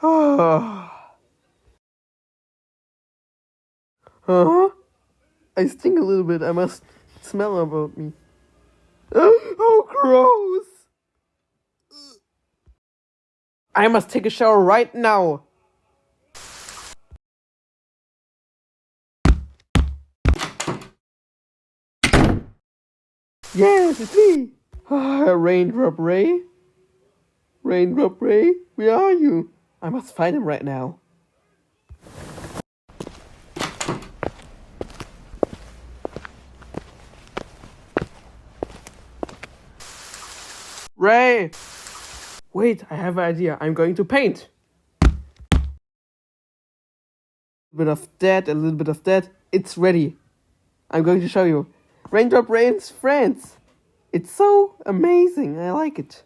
Huh? I stink a little bit. I must smell about me. Oh, gross! I must take a shower right now. Yes, it's me. Raindrop Ray. Raindrop Ray, where are you? I must find him right now. Ray! Wait, I have an idea. I'm going to paint. A bit of that, a little bit of that. It's ready. I'm going to show you. Raindrop Rain's friends. It's so amazing. I like it.